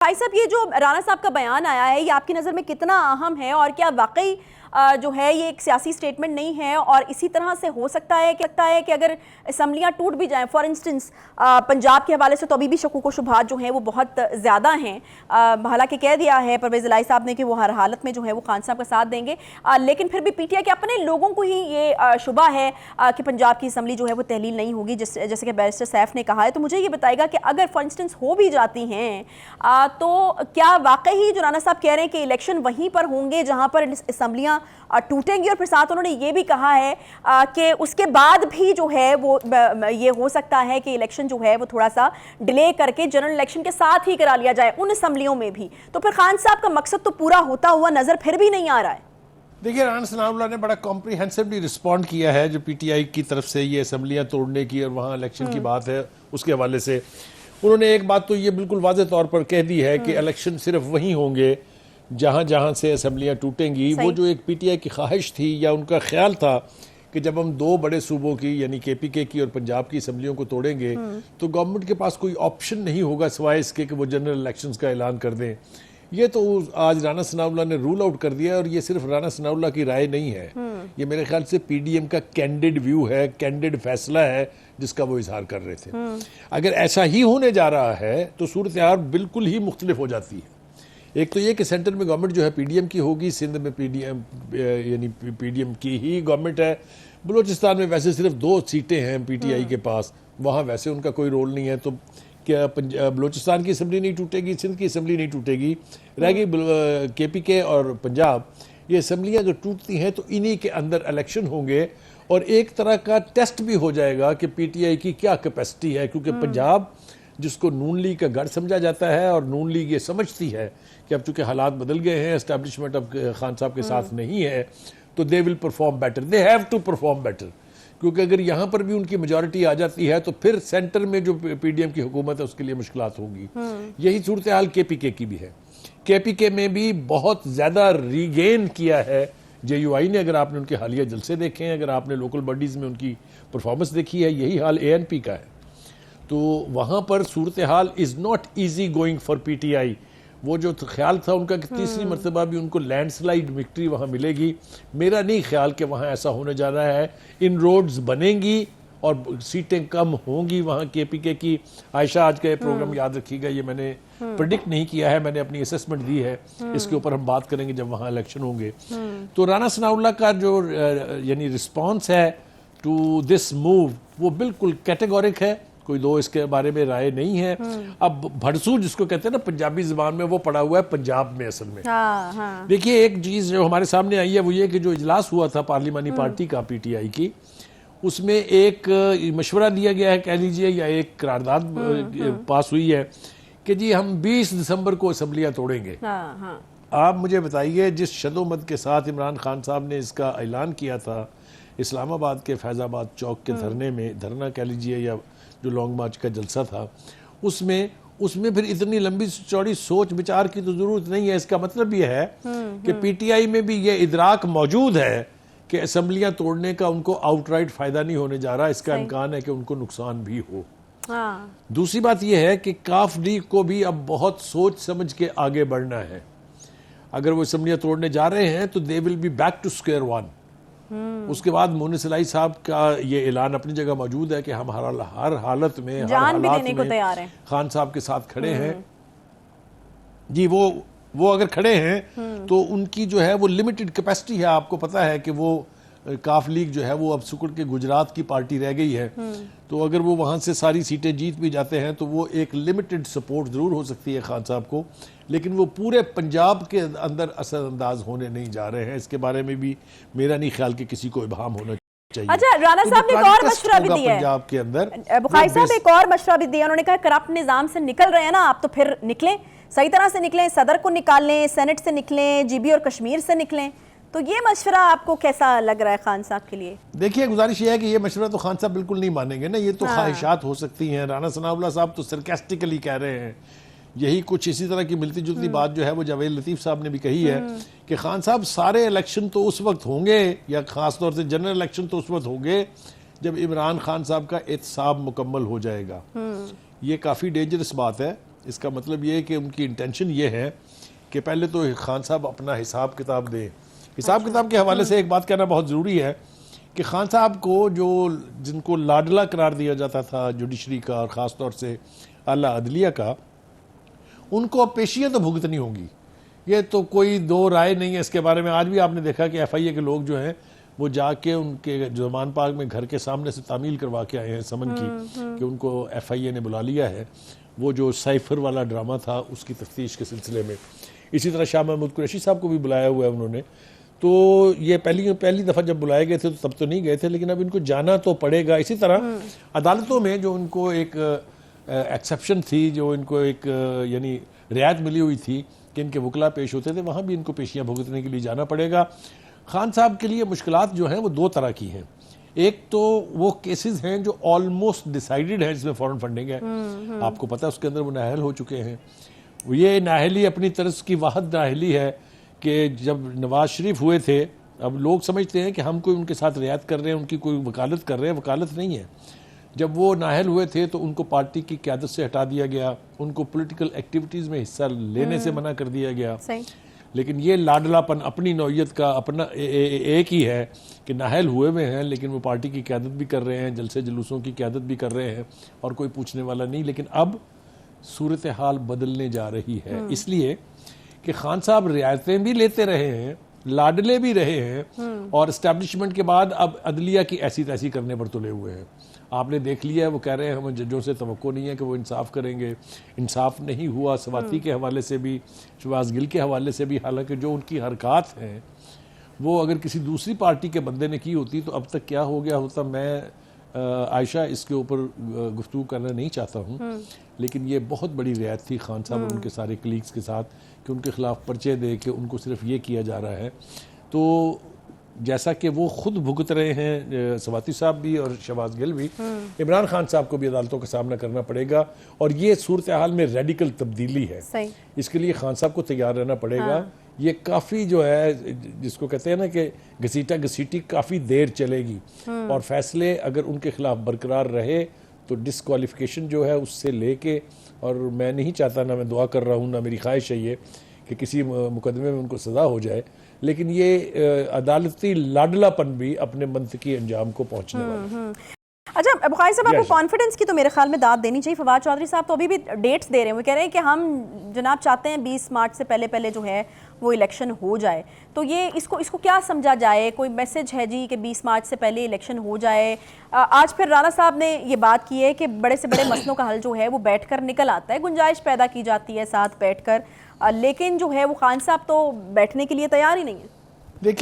بھائی صاحب یہ جو رانا صاحب کا بیان آیا ہے یہ آپ کی نظر میں کتنا اہم ہے اور کیا واقعی جو ہے یہ ایک سیاسی سٹیٹمنٹ نہیں ہے اور اسی طرح سے ہو سکتا ہے کہ اگر اسمبلیاں ٹوٹ بھی جائیں فار انسٹنس پنجاب کے حوالے سے تو ابھی بھی شکوک و شبہات جو ہیں وہ بہت زیادہ ہیں، حالانکہ کہہ دیا ہے پرویز الہی صاحب نے کہ وہ ہر حالت میں جو ہے وہ خان صاحب کا ساتھ دیں گے، لیکن پھر بھی پی ٹی آئی کے اپنے لوگوں کو ہی یہ شبہ ہے کہ پنجاب کی اسمبلی جو ہے وہ تحلیل نہیں ہوگی جیسے کہ بیرسٹر سیف نے کہا ہے۔ تو مجھے یہ بتائے گا کہ اگر فار انسٹنس ہو بھی جاتی ہیں تو کیا واقعی جو رانا صاحب کہہ رہے ہیں کہ الیکشن وہیں پر ہوں گے جہاں پر اسمبلیاں ٹوٹیں گی، اور پھر ساتھ انہوں نے یہ بھی کہا ہے کہ اس کے بعد بھی جو ہے وہ یہ ہو سکتا ہے کہ الیکشن جو ہے وہ تھوڑا سا ڈیلے کر کے جنرل الیکشن کے ساتھ ہی کرا لیا جائے ان اسمبلیوں میں بھی، تو پھر خان صاحب کا مقصد تو پورا ہوتا ہوا نظر پھر بھی نہیں آ رہا ہے؟ دیکھیے رانا ثناء اللہ نے بڑا کمپریہنسولی رسپونڈ کیا ہے جو پی ٹی آئی کی طرف سے یہ اسمبلیاں توڑنے کی اور وہاں الیکشن کی بات ہے اس کے حوالے سے انہوں نے ایک بات تو یہ بالکل واضح طور پر کہہ دی ہے کہ الیکشن صرف وہیں ہوں گے جہاں جہاں سے اسمبلیاں ٹوٹیں گی۔ وہ جو ایک پی ٹی آئی کی خواہش تھی یا ان کا خیال تھا کہ جب ہم دو بڑے صوبوں کی یعنی کے پی کے کی اور پنجاب کی اسمبلیوں کو توڑیں گے تو گورنمنٹ کے پاس کوئی آپشن نہیں ہوگا سوائے اس کے کہ وہ جنرل الیکشنز کا اعلان کر دیں۔ یہ تو آج رانا ثناء اللہ نے رول آؤٹ کر دیا ہے، اور یہ صرف رانا ثناء اللہ کی رائے نہیں ہے، یہ میرے خیال سے پی ڈی ایم کا کینڈڈ ویو ہے، کینڈڈ فیصلہ ہے جس کا وہ اظہار کر رہے تھے۔ اگر ایسا ہی ہونے جا رہا ہے تو صورتحال بالکل ہی مختلف ہو جاتی ہے۔ ایک تو یہ کہ سینٹر میں گورنمنٹ جو ہے پی ڈی ایم کی ہوگی، سندھ میں پی ڈی ایم یعنی پی ڈی ایم کی ہی گورنمنٹ ہے، بلوچستان میں ویسے صرف 2 سیٹیں ہیں پی ٹی آئی کے پاس، وہاں ویسے ان کا کوئی رول نہیں ہے، تو کیا بلوچستان کی اسمبلی نہیں ٹوٹے گی، سندھ کی اسمبلی نہیں ٹوٹے گی، رہ گئی کے پی کے اور پنجاب۔ یہ اسمبلیاں جو ٹوٹتی ہیں تو انہی کے اندر الیکشن ہوں گے، اور ایک طرح کا ٹیسٹ بھی ہو جائے گا کہ پی ٹی آئی کی کیا کیپیسٹی ہے، کیونکہ پنجاب جس کو نون لیگ کا گڑھ سمجھا جاتا ہے اور نون لیگ یہ سمجھتی ہے کہ اب چونکہ حالات بدل گئے ہیں، اسٹیبلشمنٹ اب خان صاحب کے ساتھ نہیں ہے، تو they will perform better, they have to perform better, کیونکہ اگر یہاں پر بھی ان کی میجورٹی آ جاتی ہے تو پھر سینٹر میں جو پی ڈی ایم کی حکومت ہے اس کے لیے مشکلات ہوں گی۔ یہی صورتحال کے پی کے کی بھی ہے۔ کے پی کے میں بھی بہت زیادہ ریگین کیا ہے جے یو آئی نے، اگر آپ نے ان کے حالیہ جلسے دیکھے ہیں، اگر آپ نے لوکل باڈیز میں ان کی پرفارمنس دیکھی ہے، یہی حال اے این پی کا ہے۔ تو وہاں پر صورتحال is not easy going for P T I. وہ جو خیال تھا ان کا کہ تیسری مرتبہ بھی ان کو لینڈ سلائیڈ وکٹری وہاں ملے گی، میرا نہیں خیال کہ وہاں ایسا ہونے جا رہا ہے۔ ان روڈز بنیں گی اور سیٹیں کم ہوں گی وہاں کے پی کے کی۔ عائشہ آج کا یہ پروگرام یاد رکھیے گا، یہ میں نے پریڈکٹ نہیں کیا ہے، میں نے اپنی اسسمنٹ دی ہے، اس کے اوپر ہم بات کریں گے جب وہاں الیکشن ہوں گے۔ تو رانا ثناء اللہ کا جو یعنی رسپانس ہے ٹو دس موو وہ بالکل کیٹیگورک ہے، کوئی دو اس کے بارے میں رائے نہیں ہے۔ اب بھڑسو جس کو کہتے ہیں نا پنجابی زبان میں، وہ پڑا ہوا ہے پنجاب میں اصل میں۔ دیکھیے ایک چیز جو ہمارے سامنے آئی ہے وہ یہ کہ جو اجلاس ہوا تھا پارلیمانی پارٹی کا پی ٹی آئی کی، اس میں ایک مشورہ دیا گیا ہے کہہ لیجئے یا ایک قرارداد پاس ہوئی ہے کہ جی ہم 20 دسمبر کو اسمبلیاں توڑیں گے۔ آپ مجھے بتائیے جس شد و مد کے ساتھ عمران خان صاحب نے اس کا اعلان کیا تھا اسلام آباد کے فیض آباد چوک کے دھرنا کہہ لیجئے یا جو لانگ مارچ کا جلسہ تھا، اس میں پھر اتنی لمبی چوڑی سوچ بچار کی تو ضرورت نہیں ہے۔ اس کا مطلب یہ ہے کہ پی ٹی آئی میں بھی یہ ادراک موجود ہے کہ اسمبلیاں توڑنے کا ان کو آؤٹ رائٹ فائدہ نہیں ہونے جا رہا، اس کا امکان ہے کہ ان کو نقصان بھی ہو۔ دوسری بات یہ ہے کہ کاف لیگ کو بھی اب بہت سوچ سمجھ کے آگے بڑھنا ہے۔ اگر وہ اسمبلیاں توڑنے جا رہے ہیں تو they will be back to square one. اس کے بعد مونس الہی صاحب کا یہ اعلان اپنی جگہ موجود ہے کہ ہم ہر حالت میں جان بھی دینے کو تیار ہیں، خان صاحب کے ساتھ کھڑے ہیں۔ جی وہ اگر کھڑے ہیں تو ان کی جو ہے وہ لمیٹڈ کیپیسٹی ہے، آپ کو پتا ہے کہ وہ کاف لیگ جو ہے وہ اب سکڑ کے گجرات کی پارٹی رہ گئی ہے، تو اگر وہ وہاں سے ساری سیٹیں جیت بھی جاتے ہیں تو وہ ایک لمیٹڈ سپورٹ ضرور ہو سکتی ہے خان صاحب کو، لیکن وہ پورے پنجاب کے اندر اثر انداز ہونے نہیں جا رہے ہیں۔ اس کے بارے میں بھی میرا نہیں خیال کہ کسی کو ابہام ہونا چاہیے۔ اچھا رانا صاحب نے ایک اور مشورہ بھی دیا ہے، پنجاب کے اندر بخاری صاحب ایک اور مشورہ بھی دیا، انہوں نے کہا کرپٹ نظام سے نکل رہے ہیں نا آپ تو پھر نکلیں، صحیح طرح سے نکلیں، صدر کو نکال لیں، سینٹ سے نکلیں، جی بی اور کشمیر سے نکلیں۔ تو یہ مشورہ آپ کو کیسا لگ رہا ہے خان صاحب کے لیے؟ دیکھیے گزارش یہ ہے کہ یہ مشورہ تو خان صاحب بالکل نہیں مانیں گے نا، یہ تو خواہشات ہو سکتی ہیں۔ رانا ثناء اللہ صاحب تو سرکیسٹیکلی کہہ رہے ہیں، یہی کچھ اسی طرح کی ملتی جلتی بات جو ہے وہ جاوید لطیف صاحب نے بھی کہی ہے کہ خان صاحب سارے الیکشن تو اس وقت ہوں گے، یا خاص طور سے جنرل الیکشن تو اس وقت ہوں گے جب عمران خان صاحب کا احتساب مکمل ہو جائے گا۔ یہ کافی ڈینجرس بات ہے۔ اس کا مطلب یہ ہے کہ ان کی انٹینشن یہ ہے کہ پہلے تو خان صاحب اپنا حساب کتاب دیں. حساب کتاب کے حوالے سے ایک بات کہنا بہت ضروری ہے کہ خان صاحب کو جن کو لاڈلا قرار دیا جاتا تھا جوڈیشری کا اور خاص طور سے اعلیٰ عدلیہ کا, ان کو پیشیاں تو بھگتنی ہوں گی, یہ تو کوئی دو رائے نہیں ہے اس کے بارے میں. آج بھی آپ نے دیکھا کہ ایف آئی اے کے لوگ جو ہیں وہ جا کے ان کے زمان پارک میں گھر کے سامنے سے تعمیل کروا کے آئے ہیں سمن کی, کہ ان کو ایف آئی اے نے بلا لیا ہے وہ جو سائفر والا ڈرامہ تھا اس کی تفتیش کے سلسلے میں. اسی طرح شاہ محمود قریشی صاحب کو بھی بلایا ہوا ہے انہوں نے. تو یہ پہلی دفعہ جب بلائے گئے تھے تو تب تو نہیں گئے تھے, لیکن اب ان کو جانا تو پڑے گا. اسی طرح عدالتوں میں جو ان کو ایک ایکسیپشن تھی, جو ان کو ایک یعنی رعایت ملی ہوئی تھی کہ ان کے وکلا پیش ہوتے تھے, وہاں بھی ان کو پیشیاں بھگتنے کے لیے جانا پڑے گا. خان صاحب کے لیے مشکلات جو ہیں وہ دو طرح کی ہیں. ایک تو وہ کیسز ہیں جو آلموسٹ ڈیسائیڈڈ ہیں, جس میں فورن فنڈنگ ہے, آپ کو پتہ ہے اس کے اندر وہ نااہل ہو چکے ہیں. یہ نااہلی اپنی طرز کی واحد نااہلی ہے کہ جب نواز شریف ہوئے تھے, اب لوگ سمجھتے ہیں کہ ہم کوئی ان کے ساتھ رعایت کر رہے ہیں, ان کی کوئی وکالت کر رہے ہیں, وکالت نہیں ہے. جب وہ نااہل ہوئے تھے تو ان کو پارٹی کی قیادت سے ہٹا دیا گیا, ان کو پولیٹیکل ایکٹیویٹیز میں حصہ لینے سے منع کر دیا گیا. لیکن یہ لاڈلا پن اپنی نوعیت کا اپنا ایک ہی ہے کہ نااہل ہوئے ہوئے ہیں لیکن وہ پارٹی کی قیادت بھی کر رہے ہیں, جلسے جلوسوں کی قیادت بھی کر رہے ہیں, اور کوئی پوچھنے والا نہیں. لیکن اب صورتحال بدلنے جا رہی ہے, اس لیے کہ خان صاحب رعایتیں بھی لیتے رہے ہیں, لاڈلے بھی رہے ہیں, اور اسٹیبلشمنٹ کے بعد اب عدلیہ کی ایسی تیسی کرنے پر تلے ہوئے ہیں. آپ نے دیکھ لیا ہے, وہ کہہ رہے ہیں ہمیں ججوں سے توقع نہیں ہے کہ وہ انصاف کریں گے. انصاف نہیں ہوا سواتی کے حوالے سے بھی, شہباز گل کے حوالے سے بھی, حالانکہ جو ان کی حرکات ہیں وہ اگر کسی دوسری پارٹی کے بندے نے کی ہوتی تو اب تک کیا ہو گیا ہوتا. میں عائشہ اس کے اوپر گفتگو کرنا نہیں چاہتا ہوں, لیکن یہ بہت بڑی رعایت تھی خان صاحب اور ان کے سارے کلیگز کے ساتھ کہ ان کے خلاف پرچے دے کے ان کو صرف یہ کیا جا رہا ہے. تو جیسا کہ وہ خود بھگت رہے ہیں سواتی صاحب بھی اور شہباز گل بھی, عمران خان صاحب کو بھی عدالتوں کا سامنا کرنا پڑے گا, اور یہ صورتحال میں ریڈیکل تبدیلی ہے. اس کے لیے خان صاحب کو تیار رہنا پڑے گا. یہ کافی جو ہے جس کو کہتے ہیں نا کہ گھسیٹا گھسیٹی کافی دیر چلے گی, اور فیصلے اگر ان کے خلاف برقرار رہے تو ڈسکوالیفیکیشن جو ہے اس سے لے کے, اور میں نہیں چاہتا, نہ میں دعا کر رہا ہوں, نہ میری خواہش ہے یہ کہ کسی مقدمے میں ان کو سزا ہو جائے, لیکن یہ عدالتی لاڈلا پن بھی اپنے منطقی انجام کو پہنچنے والا ہے. اچھا بخاری صاحب, آپ کو کانفیڈنس کی تو میرے خیال میں داد دینی چاہیے. فواد چودھری صاحب تو ابھی بھی ڈیٹس دے رہے ہیں, وہ کہہ رہے ہیں کہ ہم جناب چاہتے ہیں 20 مارچ سے پہلے جو ہے وہ الیکشن ہو جائے. تو یہ اس کو کیا سمجھا جائے, کوئی میسج ہے جی کہ 20 مارچ سے پہلے الیکشن ہو جائے؟ آج پھر رانا صاحب نے یہ بات کی ہے کہ بڑے سے بڑے مسئلوں کا حل جو ہے وہ بیٹھ کر نکل آتا ہے, گنجائش پیدا کی جاتی ہے ساتھ بیٹھ کر, لیکن جو ہے وہ خان صاحب تو بیٹھنے کے لیے تیار ہی نہیں ہے.